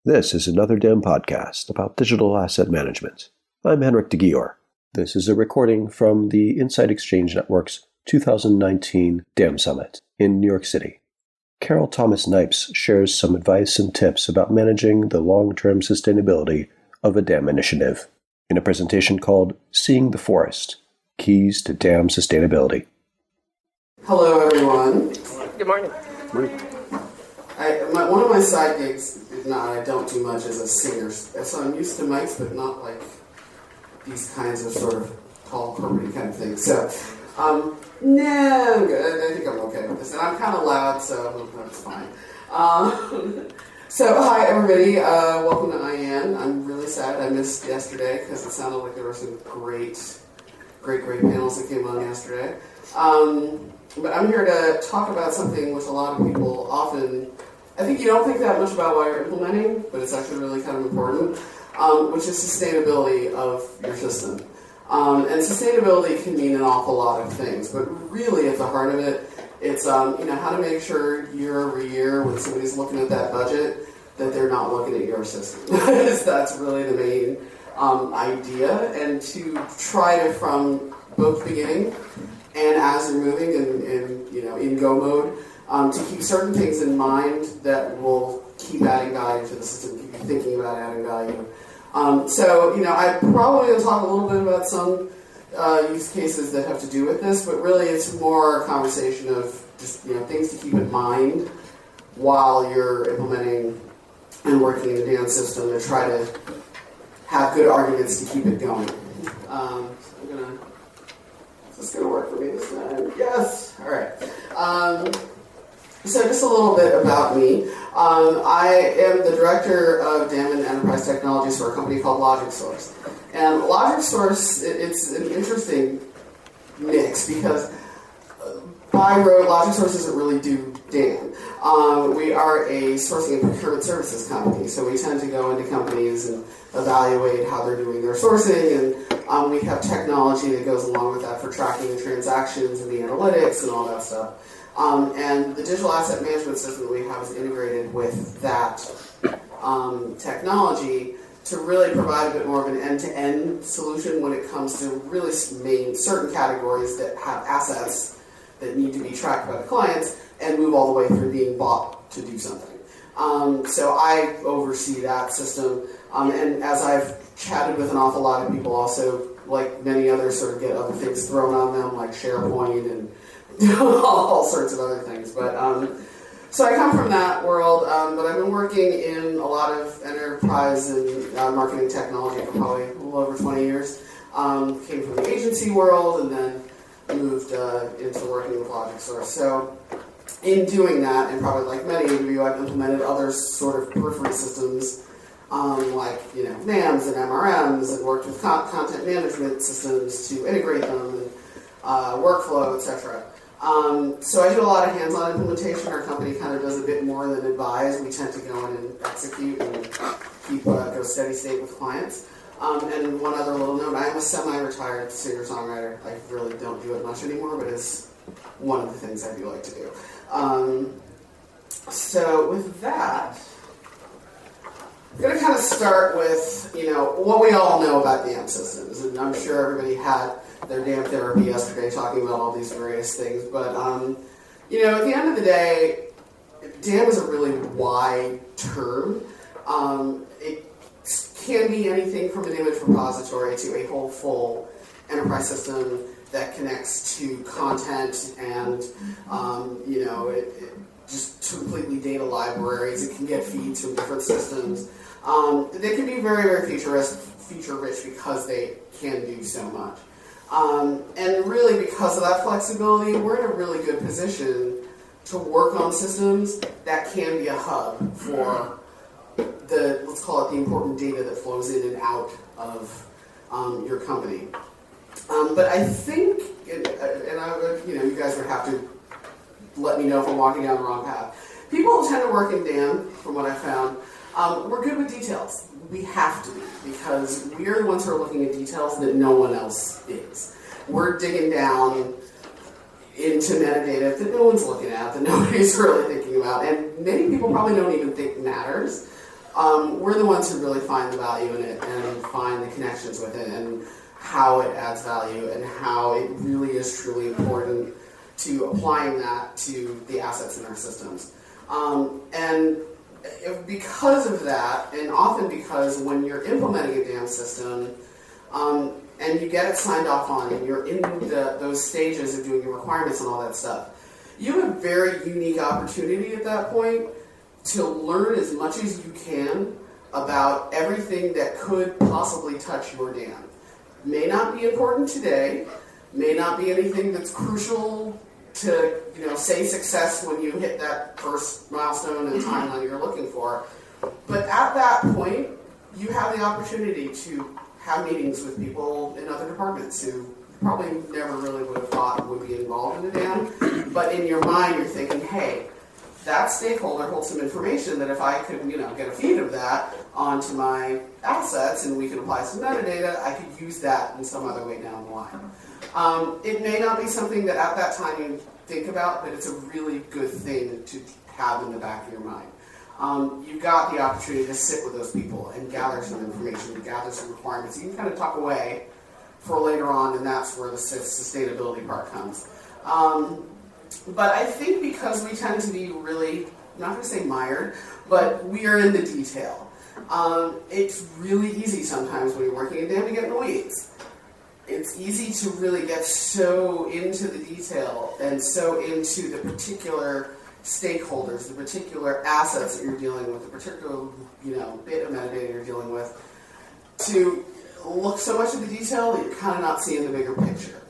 This is Another Dam podcast about digital asset management. I'm Henrik de Gior. This is a recording from the Insight Exchange Network's 2019 Dam Summit in New York City. Carol Thomas-Knipes shares some advice and tips about managing the long-term sustainability of a dam initiative in a presentation called Seeing the Forest, Keys to Dam Sustainability. Hello, everyone. Good morning. Morning. One of my side gigs, I don't do much, as a singer. So I'm used to mics, but not like these kinds of sort of tall, corporate kind of things. So, no, I'm good. I think I'm okay with this. And I'm kind of loud, so that's fine. So, hi, everybody. Welcome to IAN. I'm really sad I missed yesterday because it sounded like there were some great panels that came on yesterday. But I'm here to talk about something which a lot of people often, I think you don't think that much about while you're implementing, but it's actually really kind of important, which is sustainability of your system. And sustainability can mean an awful lot of things, but really at the heart of it, it's how to make sure year over year when somebody's looking at that budget that they're not looking at your system. That's really the main idea, and to try to, from both beginning and as you're moving in go mode, to keep certain things in mind that will keep adding value to the system, keep you thinking about adding value. I probably will talk a little bit about some use cases that have to do with this, but really it's more a conversation of just things to keep in mind while you're implementing and working in the dam system to try to have good arguments to keep it going. Is this going to work for me this time? Yes! All right. So just a little bit about me. I am the director of Dam and Enterprise Technologies for a company called LogicSource. And LogicSource, it's an interesting mix because by road, LogicSource doesn't really do dam. We are a sourcing and procurement services company, so we tend to go into companies and evaluate how they're doing their sourcing, and we have technology that goes along with that for tracking the transactions and the analytics and all that stuff. And the digital asset management system that we have is integrated with that technology to really provide a bit more of an end-to-end solution when it comes to really certain categories that have assets that need to be tracked by the clients and move all the way through being bought to do something. So I oversee that system, and as I've chatted with an awful lot of people also, like many others, sort of get other things thrown on them, like SharePoint and all sorts of other things. But so I come from that world, but I've been working in a lot of enterprise and marketing technology for probably a little over 20 years. Came from the agency world and then moved into working with LogicSource. So in doing that, and probably like many of you, I've implemented other sort of periphery systems like NAMs and MRMs, and worked with content management systems to integrate them, and workflow, etc. So I do a lot of hands-on implementation. Our company kind of does a bit more than advise. We tend to go in and execute and go steady state with clients. And one other little note, I am a semi-retired singer-songwriter. I really don't do it much anymore, but it's one of the things I do like to do. So with that, I'm going to kind of start with, what we all know about dam systems. And I'm sure everybody had their dam therapy yesterday talking about all these various things. But, at the end of the day, dam is a really wide term. It can be anything from an image repository to a whole full enterprise system that connects to content and, just completely data libraries. It can get feeds from different systems. They can be very, very feature-rich because they can do so much. And really, because of that flexibility, we're in a really good position to work on systems that can be a hub for let's call it the important data that flows in and out of your company. But I think, you guys would have to let me know if I'm walking down the wrong path. People who tend to work in dam, from what I found, we're good with details. We have to be, because we're the ones who are looking at details that no one else is. We're digging down into metadata that no one's looking at, that nobody's really thinking about, and many people probably don't even think matters. we're the ones who really find the value in it and find the connections with it and how it adds value and how it really is truly important to applying that to the assets in our systems. And because of that, and often because when you're implementing a DAM system, and you get it signed off on, and you're in those stages of doing your requirements and all that stuff, you have a very unique opportunity at that point to learn as much as you can about everything that could possibly touch your DAM. May not be important today, may not be anything that's crucial to say success when you hit that first milestone and timeline you're looking for. But at that point, you have the opportunity to have meetings with people in other departments who probably never really would have thought would be involved in the DAM. But in your mind, you're thinking, hey, that stakeholder holds some information that if I could get a feed of that onto my assets and we could apply some metadata, I could use that in some other way down the line. It may not be something that at that time you think about, but it's a really good thing to have in the back of your mind. You've got the opportunity to sit with those people and gather some information, gather some requirements. You can kind of tuck away for later on, and that's where the sustainability part comes. But I think because we tend to be really, I'm not going to say mired, but we are in the detail. It's really easy sometimes when you're working in DAM to get in the weeds. It's easy to really get so into the detail and so into the particular stakeholders, the particular assets that you're dealing with, the particular bit of metadata you're dealing with, to look so much at the detail that you're kind of not seeing the bigger picture.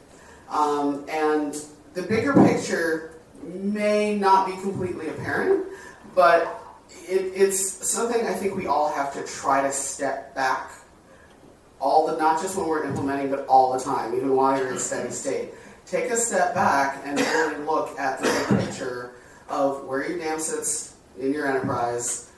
And the bigger picture may not be completely apparent, but it's something I think we all have to try to step back not just when we're implementing, but all the time, even while you're in steady state. Take a step back and really look at the big picture of where your DAM sits in your enterprise,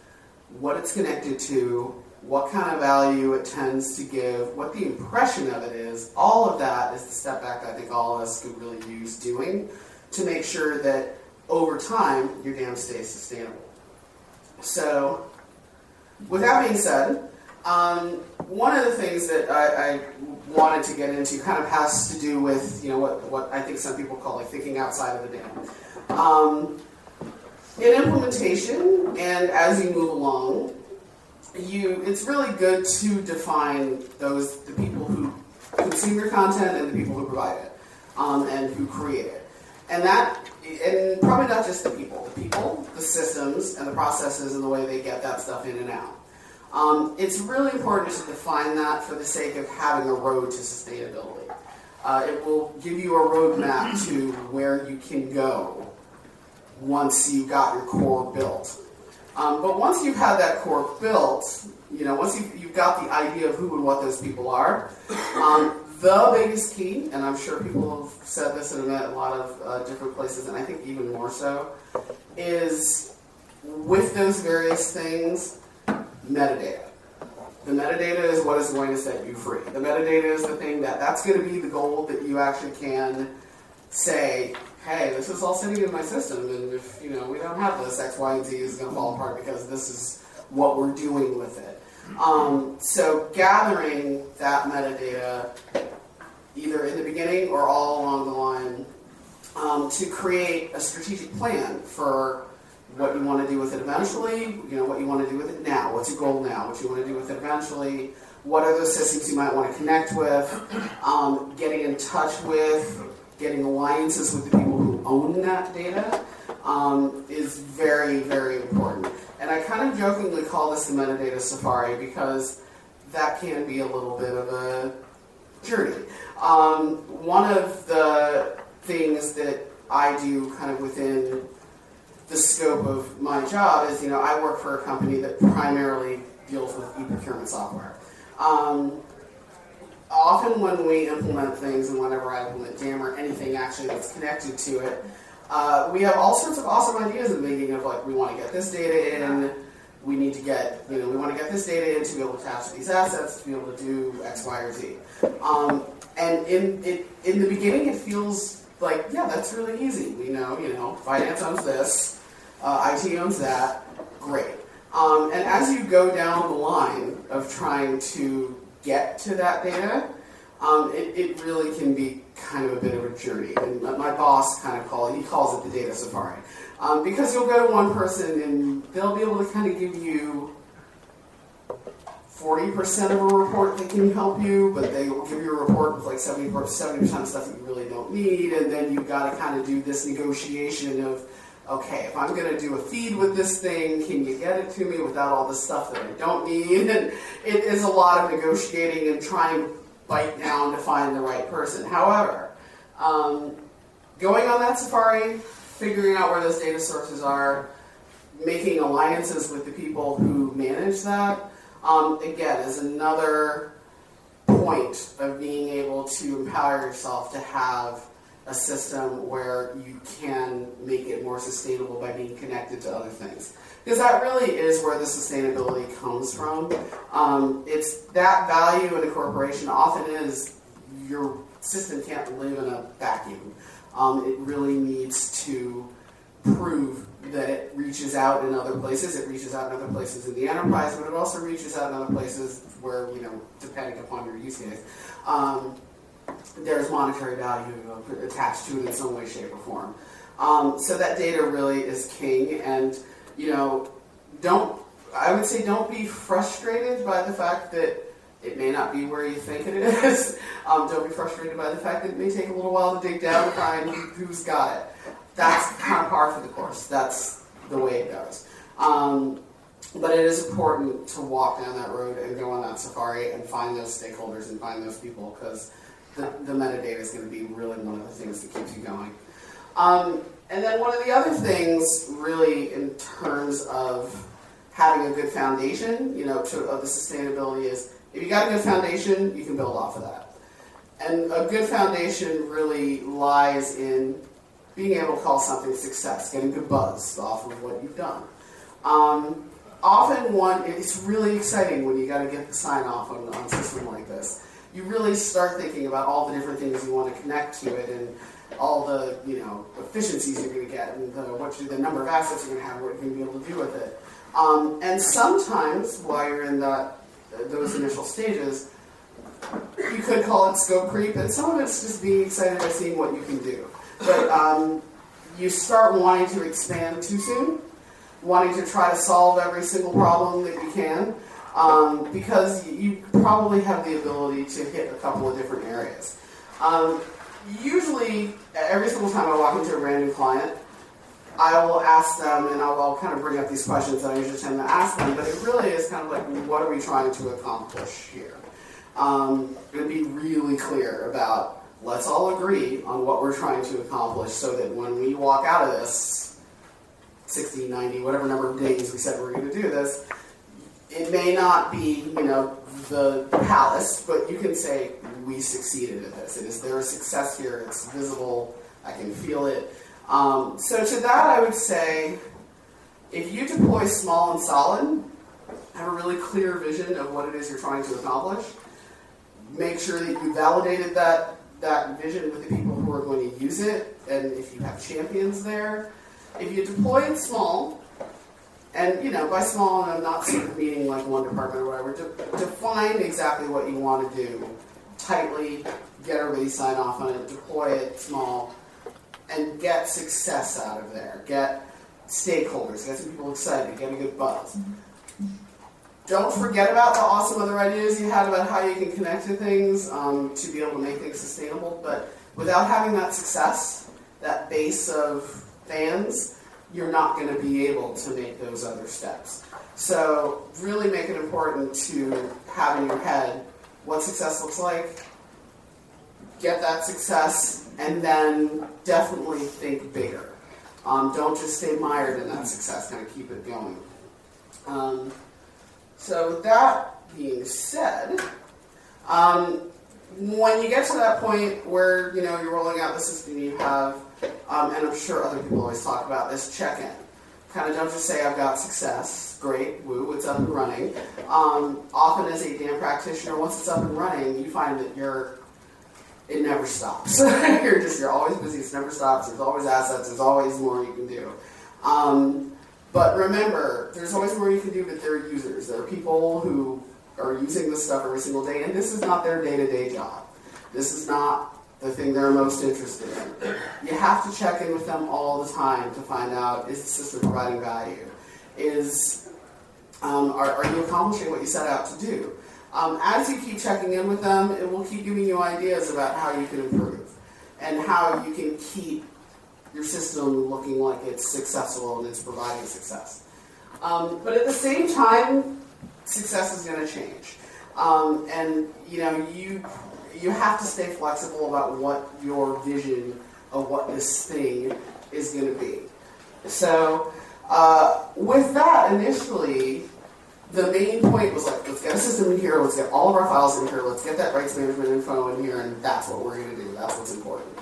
what it's connected to, what kind of value it tends to give, what the impression of it is. All of that is the step back that I think all of us could really use doing to make sure that over time your DAM stays sustainable. So, with that being said, one of the things that I wanted to get into kind of has to do with what I think some people call thinking outside of the DAM. In implementation, and as you move along, it's really good to define the people who consume your content and the people who provide it, and who create it. And probably not just the people, the systems, and the processes and the way they get that stuff in and out. It's really important to define that for the sake of having a road to sustainability. It will give you a roadmap to where you can go once you've got your core built. But once you've had that core built, once you've got the idea of who and what those people are, the biggest key, and I'm sure people have said this in a lot of different places, and I think even more so, is with those various things, metadata. The metadata is what is going to set you free. The metadata is the thing that's going to be the gold that you actually can say, hey, this is all sitting in my system, and if we don't have this, X, Y, and Z is going to fall apart because this is what we're doing with it. So gathering that metadata, either in the beginning or all along the line, to create a strategic plan for what you want to do with it eventually, what you want to do with it now, what's your goal now, what you want to do with it eventually, what are those systems you might want to connect with, getting in touch with, getting alliances with the people who own that data, is very, very important. And I kind of jokingly call this the metadata safari because that can be a little bit of a journey. One of the things that I do kind of within the scope of my job is, I work for a company that primarily deals with e-procurement software. Often when we implement things, and whenever I implement DAM or anything actually that's connected to it, we have all sorts of awesome ideas in the beginning of we want to get this data in, we need to get, we want to get this data in to be able to attach to these assets, to be able to do X, Y, or Z. And in the beginning it feels like, yeah, that's really easy. We know, finance owns this, IT owns that, great. And as you go down the line of trying to get to that data, it really can be kind of a bit of a journey. And my boss calls it the data safari. Because you'll go to one person and they'll be able to kind of give you 40% of a report that can help you, but they will give you a report with like 70% of stuff that you really don't need, and then you've got to kind of do this negotiation of, okay, if I'm going to do a feed with this thing, can you get it to me without all the stuff that I don't need? And it is a lot of negotiating and trying to bite down to find the right person. However, going on that safari, figuring out where those data sources are, making alliances with the people who manage that, again, is another point of being able to empower yourself to have a system where you can make it more sustainable by being connected to other things. Because that really is where the sustainability comes from. It's that value in a corporation often is your system can't live in a vacuum. It really needs to prove that it reaches out in other places. It reaches out in other places in the enterprise, but it also reaches out in other places where, depending upon your use case, there's monetary value attached to it in some way, shape, or form. So that data really is king, and don't be frustrated by the fact that it may not be where you think it is. Don't be frustrated by the fact that it may take a little while to dig down and find who's got it. That's kind of par for the course. That's the way it goes. But it is important to walk down that road and go on that safari and find those stakeholders and find those people, because the metadata is going to be really one of the things that keeps you going. And then one of the other things, really, in terms of having a good foundation, of the sustainability is, if you got a good foundation, you can build off of that. And a good foundation really lies in being able to call something success, getting good buzz off of what you've done. It's really exciting when you got to get the sign off on a system like this. You really start thinking about all the different things you want to connect to it, and all the efficiencies you're going to get, and the number of assets you're going to have, what you're going to be able to do with it. And sometimes, while you're in those initial stages, you could call it scope creep, and some of it's just being excited by seeing what you can do. But you start wanting to expand too soon, wanting to try to solve every single problem that you can, because you probably have the ability to hit a couple of different areas. Usually, every single time I walk into a brand new client, I will ask them, and I'll kind of bring up these questions that I usually tend to ask them, but it really is kind of like, what are we trying to accomplish here? Going to be really clear about, let's all agree on what we're trying to accomplish, so that when we walk out of this 60, 90, whatever number of days we said we're going to do this, it may not be, the palace, but you can say, we succeeded at this. There is success here. It's visible. I can feel it. So to that, I would say, if you deploy small and solid, have a really clear vision of what it is you're trying to accomplish, make sure that you validated that vision with the people who are going to use it, and if you have champions there. If you deploy it small, and by small, I'm not sort of meaning like one department or whatever, define exactly what you want to do tightly, get everybody sign off on it, deploy it small, and get success out of there. Get stakeholders, get some people excited, get a good buzz. Don't forget about the awesome other ideas you had about how you can connect to things to be able to make things sustainable, but without having that success, that base of fans, you're not going to be able to make those other steps. So really make it important to have in your head what success looks like, get that success, and then definitely think bigger. Don't just stay mired in that success, kind of keep it going. So with that being said, when you get to that point where you're rolling out the system, you have, and I'm sure other people always talk about this, check-in. Kind of don't just say I've got success, great, woo, it's up and running. Often as a DAM practitioner, once it's up and running, you find that it never stops. You're always busy, it never stops, there's always assets, there's always more you can do. But remember, there's always more you can do with their users. There are people who are using this stuff every single day, and this is not their day-to-day job. This is not the thing they're most interested in. You have to check in with them all the time to find out, is the system providing value? Are you accomplishing what you set out to do? As you keep checking in with them, it will keep giving you ideas about how you can improve and how you can keep your system looking like it's successful and it's providing success. But at the same time, success is going to change. And you have to stay flexible about what your vision of what this thing is going to be. So with that, initially, the main point was like, let's get a system in here, let's get all of our files in here, let's get that rights management info in here, and that's what we're going to do. That's what's important.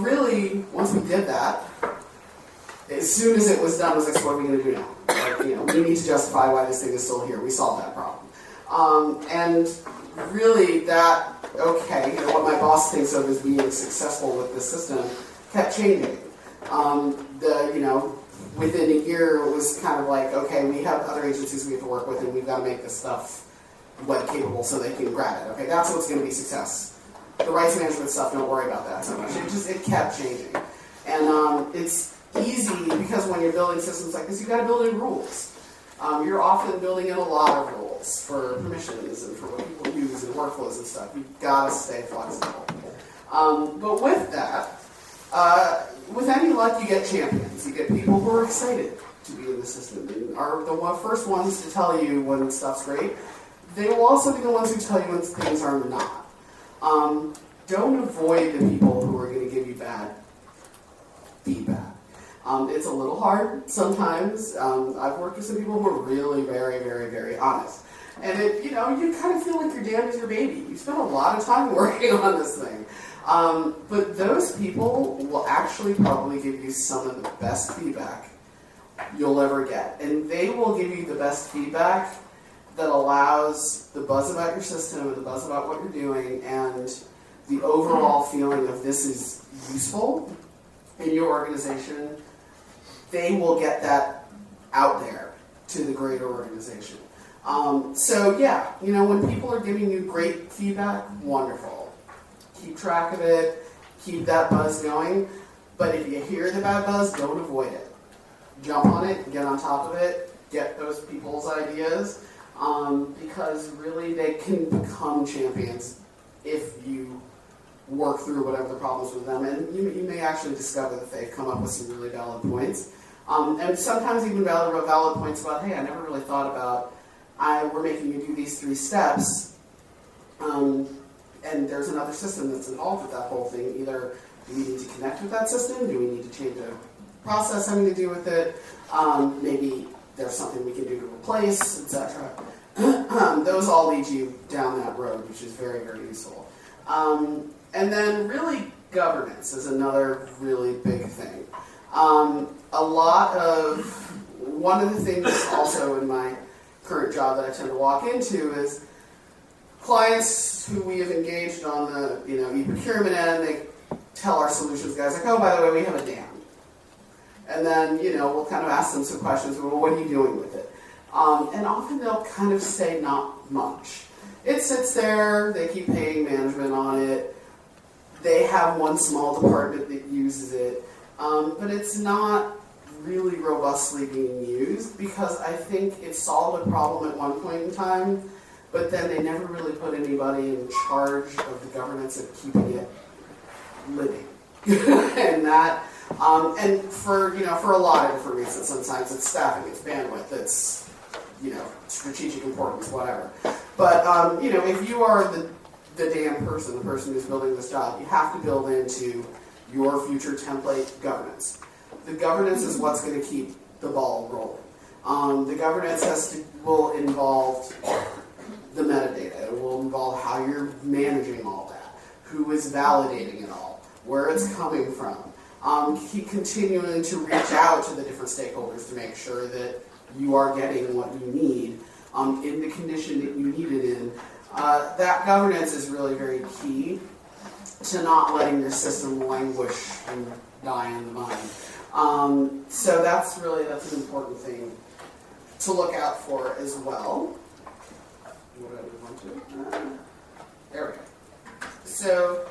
Really, once we did that, as soon as it was done, it was like, so what are we going to do now? Like, we need to justify why this thing is still here. We solved that problem. And really that, what my boss thinks of as being successful with the system kept changing. Within a year, it was kind of like, okay, we have other agencies we have to work with, and we've got to make this stuff web capable so they can grab it. Okay, that's what's going to be success. The rights management stuff, don't worry about that so much. It kept changing. And it's easy because when you're building systems like this, you've got to build in rules. You're often building in a lot of rules for permissions and for what people use and workflows and stuff. You've got to stay flexible. But with that, with any luck, you get champions. You get people who are excited to be in the system and are the first ones to tell you when stuff's great. They will also be the ones who tell you when things are not. Don't avoid the people who are going to give you bad feedback. It's a little hard sometimes. I've worked with some people who are really very, very, very honest. And you kind of feel like your dam is your baby. You spend a lot of time working on this thing. But those people will actually probably give you some of the best feedback you'll ever get. And they will give you the best feedback that allows the buzz about your system and the buzz about what you're doing and the overall feeling of this is useful in your organization. They will get that out there to the greater organization. When people are giving you great feedback, wonderful. Keep track of it, keep that buzz going, but if you hear the bad buzz, don't avoid it. Jump on it, get on top of it, get those people's ideas, because really they can become champions if you work through whatever the problems with them, and you may actually discover that they've come up with some really valid points, and sometimes even valid points about, hey, I never really thought about, we're making you do these 3 steps, and there's another system that's involved with that whole thing. Either do we need to connect with that system? Do we need to change a process having to do with it? Maybe there's something we can do to replace, etc. Those all lead you down that road, which is very, very useful. And then really governance is another really big thing. One of the things also in my current job that I tend to walk into is clients who we have engaged on the e-procurement end, they tell our solutions guys, like, oh, by the way, we have a dam. And then, we'll kind of ask them some questions, well, what are you doing with it? And often they'll kind of say not much. It sits there, they keep paying management on it, they have one small department that uses it, but it's not really robustly being used because I think it solved a problem at one point in time, but then they never really put anybody in charge of the governance of keeping it living. And for a lot of different reasons. Sometimes it's staffing, it's bandwidth, it's strategic importance, whatever. But if you are the damn person, the person who's building this job, you have to build into your future template governance. The governance is what's going to keep the ball rolling. The governance will involve the metadata. It will involve how you're managing all that, who is validating it all, where it's coming from. Keep continuing to reach out to the different stakeholders to make sure that you are getting what you need in the condition that you need it in. That governance is really very key to not letting your system languish and die in the mud. So that's an important thing to look out for as well. What do I want to? There we go. So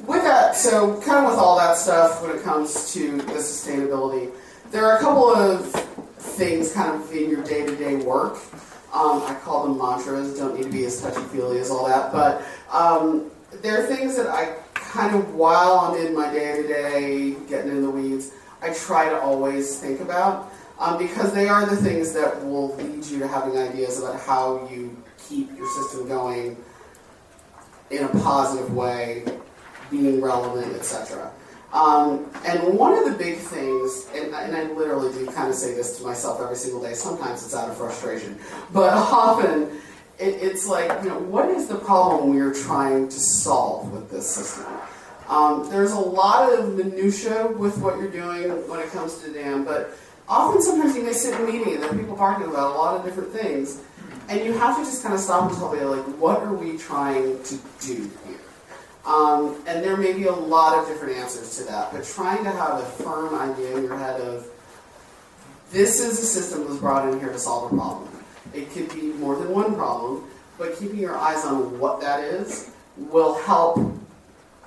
with that, so kind of with all that stuff when it comes to the sustainability, there are a couple of things kind of in your day-to-day work. I call them mantras, don't need to be as touchy-feely as all that, but there are things that I kind of, while I'm in my day-to-day, getting in the weeds, I try to always think about, because they are the things that will lead you to having ideas about how you keep your system going in a positive way, being relevant, etc. And one of the big things, and I literally do kind of say this to myself every single day, sometimes it's out of frustration, but often it's like, what is the problem we're trying to solve with this system? There's a lot of minutia with what you're doing when it comes to dam, but often sometimes you may sit in a meeting and there are people talking about a lot of different things, and you have to just kind of stop and tell me, like, what are we trying to do here? And there may be a lot of different answers to that, but trying to have a firm idea in your head of, this is a system that was brought in here to solve a problem. It could be more than one problem, but keeping your eyes on what that is will help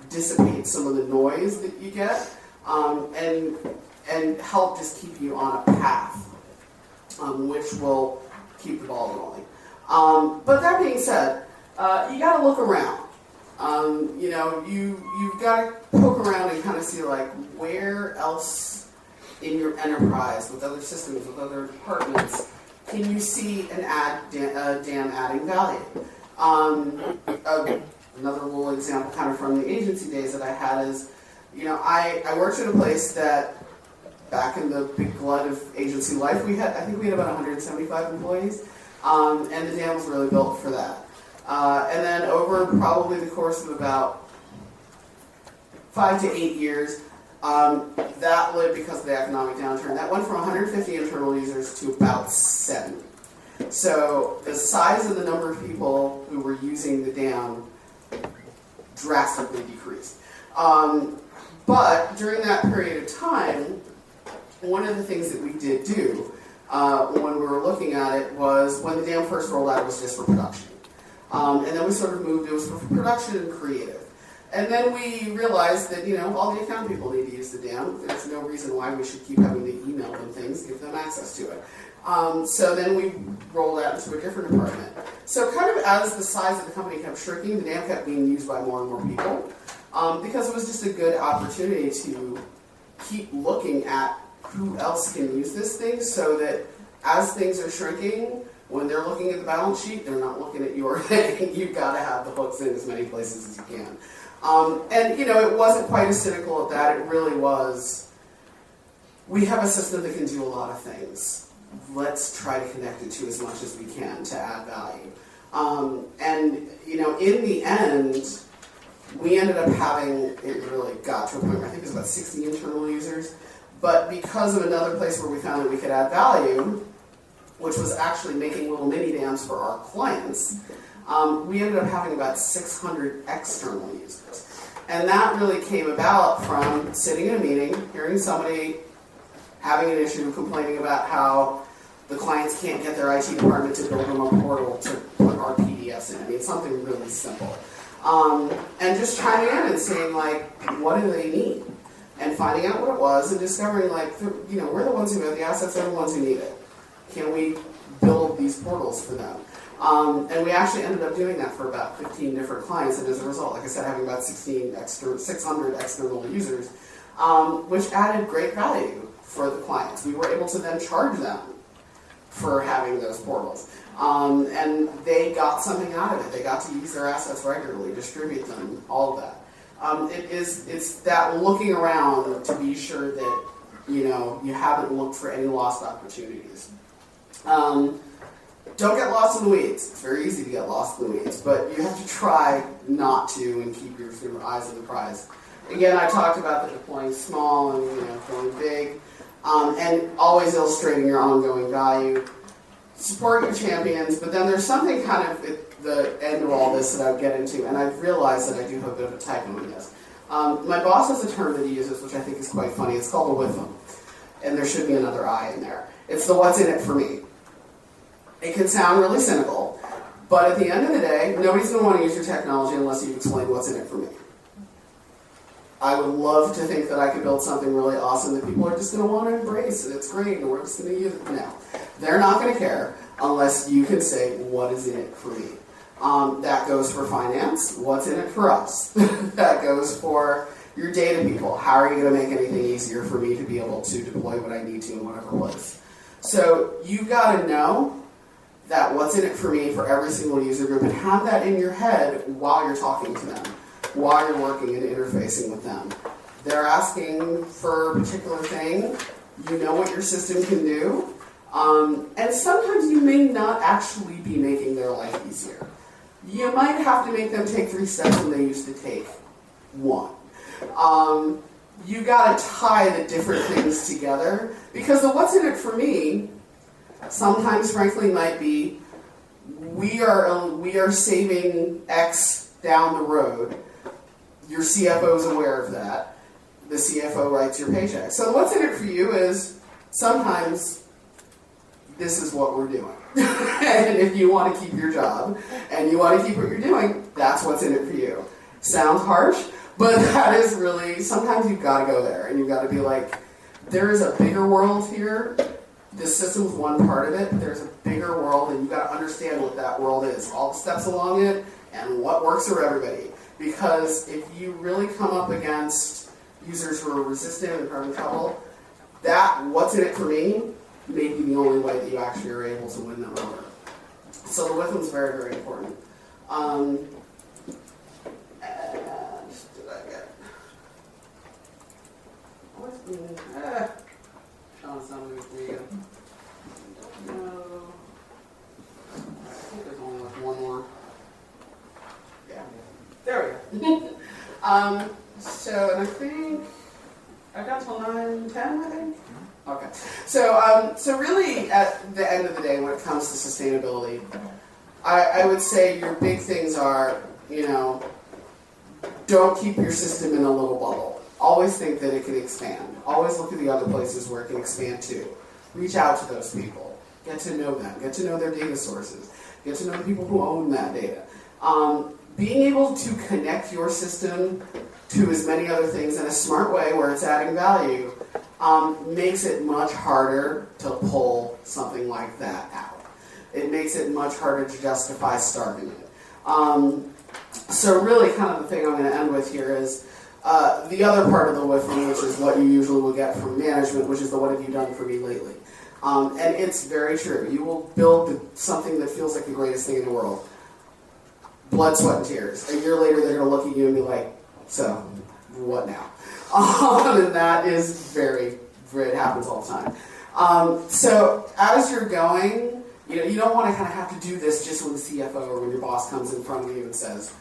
dissipate some of the noise that you get, and help just keep you on a path, which will keep the ball rolling. But that being said, you got to look around. You've got to poke around and kind of see, like, where else in your enterprise, with other systems, with other departments, can you see an dam adding value? Another little example kind of from the agency days that I had is, I worked in a place that back in the big glut of agency life, I think we had about 175 employees, and the dam was really built for that. And then over probably the course of about 5 to 8 years, that lived because of the economic downturn. That went from 150 internal users to about 70. So the size of the number of people who were using the dam drastically decreased. But during that period of time, one of the things that we did do when we were looking at it was, when the dam first rolled out, it was just for production. And then we sort of moved, it was for production and creative. And then we realized that, all the account people need to use the dam. There's no reason why we should keep having to email them things, give them access to it. So then we rolled out into a different department. So kind of as the size of the company kept shrinking, the dam kept being used by more and more people, because it was just a good opportunity to keep looking at who else can use this thing, so that as things are shrinking, when they're looking at the balance sheet, they're not looking at your thing. You've got to have the hooks in as many places as you can. And it wasn't quite as cynical at that. It really was, we have a system that can do a lot of things. Let's try to connect it to as much as we can to add value. And in the end, we ended up having, it really got to a point where I think it was about 60 internal users. But because of another place where we found that we could add value, which was actually making little mini dams for our clients, we ended up having about 600 external users. And that really came about from sitting in a meeting, hearing somebody having an issue, complaining about how the clients can't get their IT department to build them a portal to put our PDFs in. I mean, something really simple. And just chiming in and saying, like, what do they need? And finding out what it was and discovering, like, we're the ones who have the assets, they're the ones who need it. Can we build these portals for them? And we actually ended up doing that for about 15 different clients, and as a result, like I said, having about 600 external users, which added great value for the clients. We were able to then charge them for having those portals. And they got something out of it. They got to use their assets regularly, distribute them, all of that. It's that looking around to be sure that you haven't looked for any lost opportunities. Don't get lost in the weeds. It's very easy to get lost in the weeds, but you have to try not to and keep your eyes on the prize. Again, I talked about the deploying small and going big, and always illustrating your ongoing value. Support your champions, but then there's something kind of at the end of all this that I would get into, and I've realized that I do have a bit of a typo in this. My boss has a term that he uses, which I think is quite funny. It's called a WIFM, and there should be another I in there. It's the what's in it for me. It can sound really cynical, but at the end of the day, nobody's going to want to use your technology unless you explain what's in it for me. I would love to think that I could build something really awesome that people are just going to want to embrace, and it's great, and we're just going to use it. No. They're not going to care unless you can say, what is in it for me? That goes for finance. What's in it for us? That goes for your data people. How are you going to make anything easier for me to be able to deploy what I need to in whatever place? So you've got to know that what's in it for me for every single user group, and have that in your head while you're talking to them, while you're working and interfacing with them. They're asking for a particular thing. You know what your system can do. And sometimes you may not actually be making their life easier. You might have to make them take 3 steps when they used to take 1. You got to tie the different things together, because the what's in it for me sometimes, frankly, might be we are saving X down the road. Your CFO is aware of that. The CFO writes your paycheck. So what's in it for you is sometimes this is what we're doing. And if you want to keep your job and you want to keep what you're doing, that's what's in it for you. Sounds harsh, but that is really, sometimes you've got to go there and you've got to be like, there is a bigger world here. This system's one part of it. There's a bigger world, and you've got to understand what that world is, all the steps along it, and what works for everybody. Because if you really come up against users who are resistant and having trouble, that what's in it for me may be the only way that you actually are able to win them over. So the WIFM is very, very important. And did I get? Sean's not moving for you. No. I think there's only like one more. Yeah. There we go. So, and I think I got till 9:10, I think. Okay. So really, at the end of the day, when it comes to sustainability, I would say your big things are, don't keep your system in a little bubble. Always think that it can expand. Always look at the other places where it can expand to. Reach out to those people. Get to know them. Get to know their data sources. Get to know the people who own that data. Being able to connect your system to as many other things in a smart way where it's adding value makes it much harder to pull something like that out. It makes it much harder to justify starting it. So really kind of the thing I'm going to end with here is the other part of the WIFM, which is what you usually will get from management, which is the what have you done for me lately. And it's very true. You will build something that feels like the greatest thing in the world. Blood, sweat, and tears. A year later, they're going to look at you and be like, so, what now? And that is it happens all the time. So as you're going, you don't want to kind of have to do this just when the CFO or when your boss comes in front of you and says,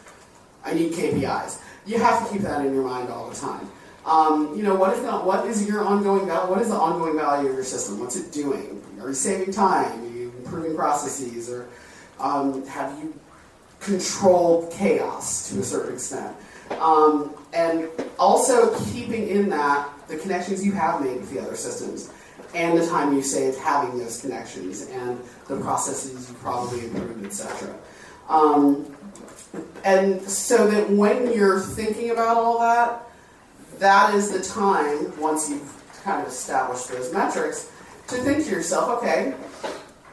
I need KPIs. You have to keep that in your mind all the time. What is your ongoing value? What is the ongoing value of your system? What's it doing? Are you saving time? Are you improving processes? Or have you controlled chaos to a certain extent? And also keeping in that the connections you have made with the other systems and the time you saved having those connections and the processes you probably improved, etc. And so that when you're thinking about all that, that is the time, once you've kind of established those metrics, to think to yourself, okay,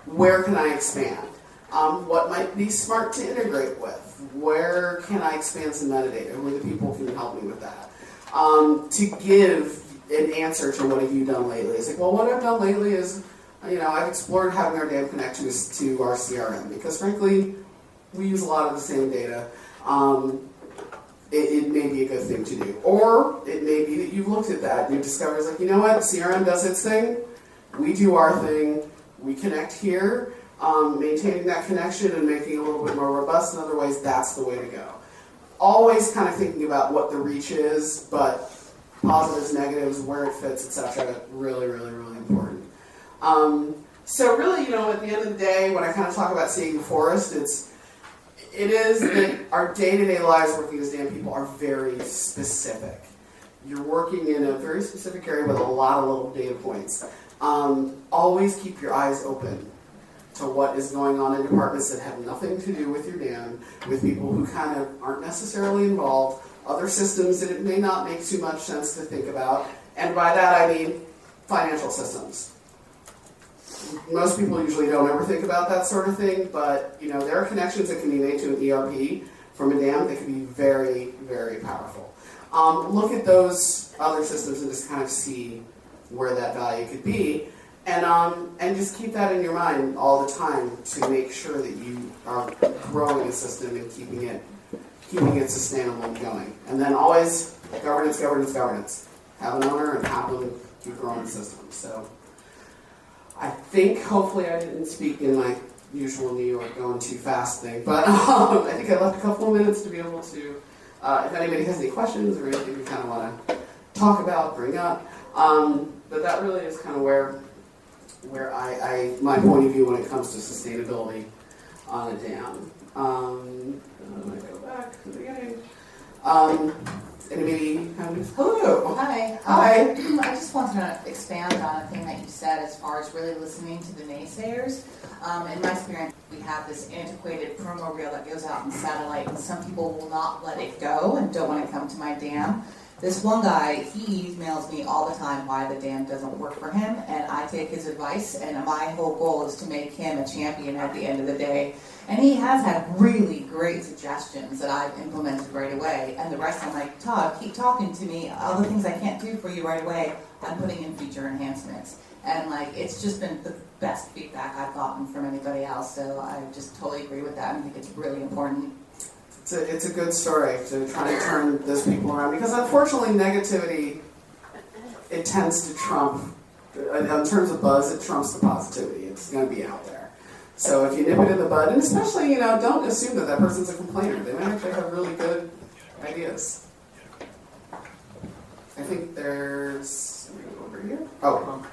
where can I expand? What might be smart to integrate with? Where can I expand some metadata? Who are the people who can help me with that? To give an answer to what have you done lately. It's like, well, what I've done lately is, I've explored having our data connect to our CRM because, frankly, we use a lot of the same data. It may be a good thing to do. Or it may be that you've looked at that and you discover, it's like, you know what, CRM does its thing, we do our thing, we connect here, maintaining that connection and making it a little bit more robust in other ways, that's the way to go. Always kind of thinking about what the reach is, but positives, negatives, where it fits, etc. Really, really, really important. So really, at the end of the day, when I kind of talk about seeing the forest, it is that our day-to-day lives working as dam people are very specific. You're working in a very specific area with a lot of little data points. Always keep your eyes open to what is going on in departments that have nothing to do with your dam, with people who kind of aren't necessarily involved, other systems that it may not make too much sense to think about, and by that I mean financial systems. Most people usually don't ever think about that sort of thing, but there are connections that can be made to an ERP from a dam that can be very, very powerful. Look at those other systems and just kind of see where that value could be, and just keep that in your mind all the time to make sure that you are growing a system and keeping it sustainable and going. And then always governance, governance, governance. Have an owner and have them keep growing the system. So I think hopefully I didn't speak in my usual New York going too fast thing, but I think I left a couple of minutes to be able to, if anybody has any questions or anything you kind of want to talk about, bring up. But that really is kind of where my point of view when it comes to sustainability on a dam. Let me go back to the beginning. Anybody have any? Hello. Hi. Hi. I just wanted to expand on a thing that you said as far as really listening to the naysayers. In my experience, we have this antiquated promo reel that goes out in satellite, and some people will not let it go and don't want to come to my dam. This one guy, he emails me all the time why the dam doesn't work for him, and I take his advice, and my whole goal is to make him a champion at the end of the day. And he has had really great suggestions that I've implemented right away, and the rest I'm like, Todd, keep talking to me. All the things I can't do for you right away, I'm putting in feature enhancements. And it's just been the best feedback I've gotten from anybody else, so I just totally agree with that. I think it's really important. It's a good story to try and turn those people around, because unfortunately negativity, it tends to trump, in terms of buzz, it trumps the positivity. It's going to be out there. So if you nip it in the bud, and especially, don't assume that person's a complainer. They might actually have really good ideas. I think there's, over here. Oh,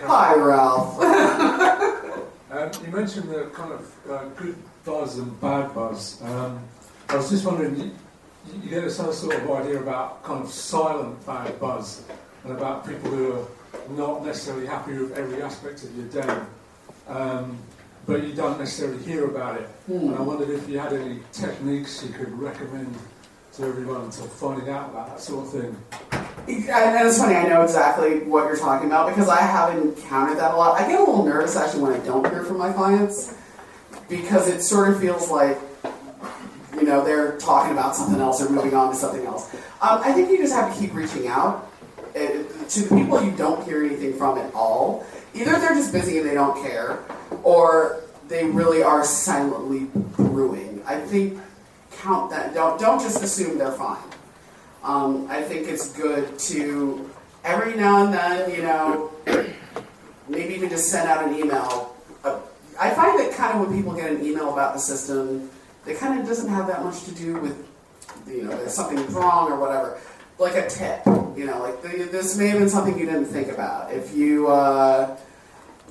hi Ralph. You mentioned the kind of good buzz and bad buzz. I was just wondering, you get some sort of idea about kind of silent bad buzz and about people who are not necessarily happy with every aspect of your dam, but you don't necessarily hear about it. And I wondered if you had any techniques you could recommend to everyone to finding out about that sort of thing. And it's funny, I know exactly what you're talking about because I have encountered that a lot. I get a little nervous actually when I don't hear from my clients because it sort of feels like, they're talking about something else or moving on to something else. I think you just have to keep reaching out to the people you don't hear anything from at all. Either they're just busy and they don't care, or they really are silently brewing. I think count that. Don't just assume they're fine. I think it's good to every now and then, maybe even just send out an email. I find that kind of when people get an email about the system, it kind of doesn't have that much to do with, that something's wrong or whatever. Like a tip, this may have been something you didn't think about. If you, were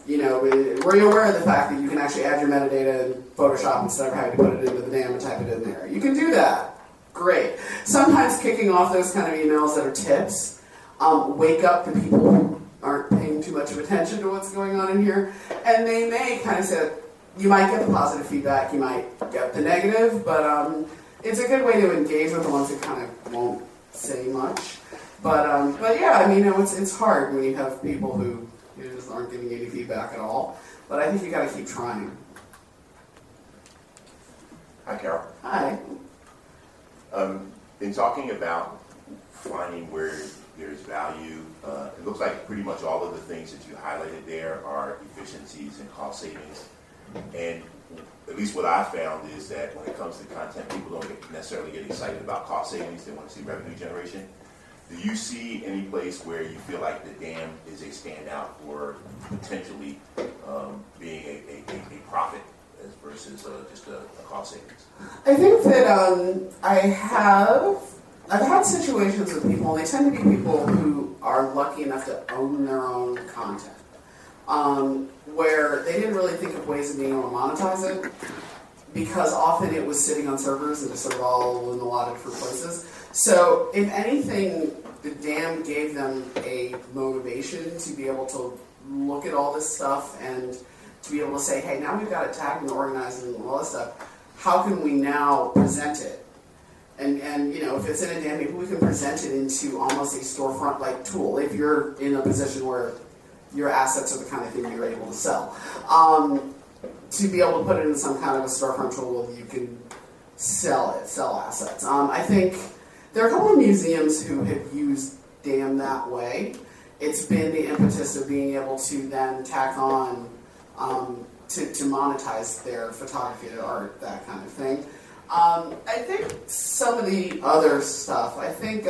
you aware of the fact that you can actually add your metadata in Photoshop instead of having to put it into the dam and type it in there? You can do that. Great. Sometimes kicking off those kind of emails that are tips wake up the people who aren't paying too much of attention to what's going on in here, and they may kind of say, you might get the positive feedback, you might get the negative, but it's a good way to engage with the ones that kind of won't say much. But yeah, it's hard when you have people who just aren't giving any feedback at all. But I think you got to keep trying. Hi, Carol. Hi. In talking about finding where there's value, it looks like pretty much all of the things that you highlighted there are efficiencies and cost savings. And at least what I found is that when it comes to content, people don't necessarily get excited about cost savings. They want to see revenue generation. Do you see any place where you feel like the dam is a standout for potentially being a profit versus just a cost savings? I think that I've had situations with people, and they tend to be people who are lucky enough to own their own content, where they didn't really think of ways of being able to monetize it. because often it was sitting on servers and just sort of all in a lot of different places. So if anything, the dam gave them a motivation to be able to look at all this stuff and to be able to say, hey, now we've got it tagged and organized and all this stuff. How can we now present it? And you know, if it's in a dam, maybe we can present it into almost a storefront-like tool if you're in a position where your assets are the kind of thing you're able to sell. To be able to put it in some kind of a storefront tool where you can sell assets. I think there are a couple of museums who have used DAM that way. It's been the impetus of being able to then tack on to monetize their photography, their art, that kind of thing. I think some of the other stuff, I think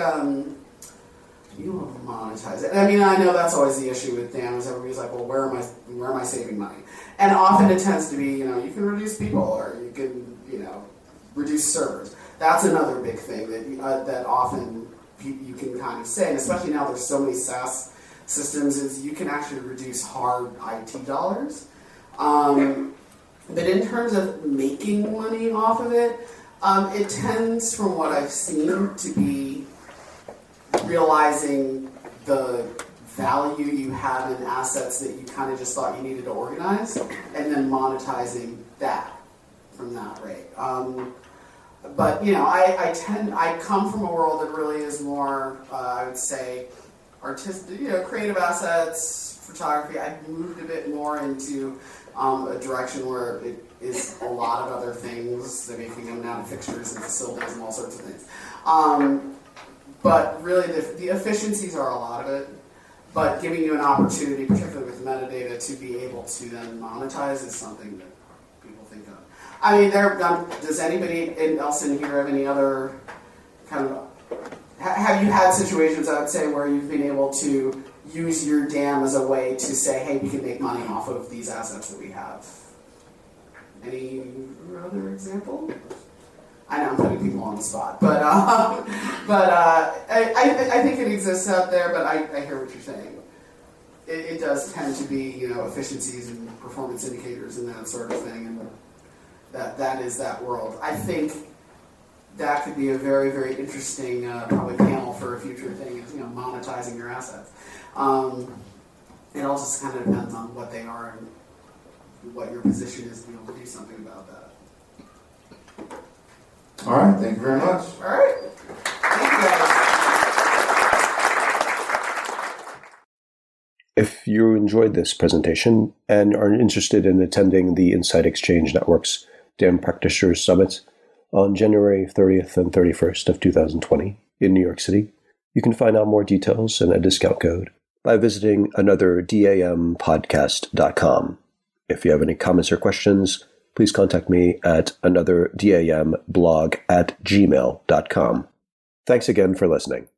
you will monetize it. I mean, I know that's always the issue with DAM is everybody's like, well, where am I saving money? And often it tends to be, you know, you can reduce people or you can, you know, reduce servers. That's another big thing that often you can kind of say, and especially now there's so many SaaS systems, is you can actually reduce hard IT dollars. But in terms of making money off of it, it tends, from what I've seen, to be realizing the value you have in assets that you kind of just thought you needed to organize, and then monetizing that from that rate. But you know, I come from a world that really is more, I would say, artistic, you know, creative assets, photography. I've moved a bit more into a direction where it is a lot of other things, that making them now fixtures and facilities and all sorts of things. But really, the efficiencies are a lot of it. But giving you an opportunity, particularly with metadata, to be able to then monetize is something that people think of. I mean, does anybody else in here have any other kind of... Have you had situations, I would say, where you've been able to use your DAM as a way to say, hey, we can make money off of these assets that we have? Any other example? I know I'm putting people on the spot, but I think it exists out there, but I hear what you're saying. It does tend to be, you know, efficiencies and performance indicators and that sort of thing, and that is that world. I think that could be a very, very interesting probably panel for a future thing, is, you know, monetizing your assets. It all just kind of depends on what they are and what your position is to be able to do something about that. All right, thank you very much. All right. Thank you guys. If you enjoyed this presentation and are interested in attending the Insight Exchange Network's DAM Practitioners Summit on January 30th and 31st of 2020 in New York City, you can find out more details and a discount code by visiting anotherdamblog.com. If you have any comments or questions, please contact me at anotherdamblog@gmail.com. Thanks again for listening.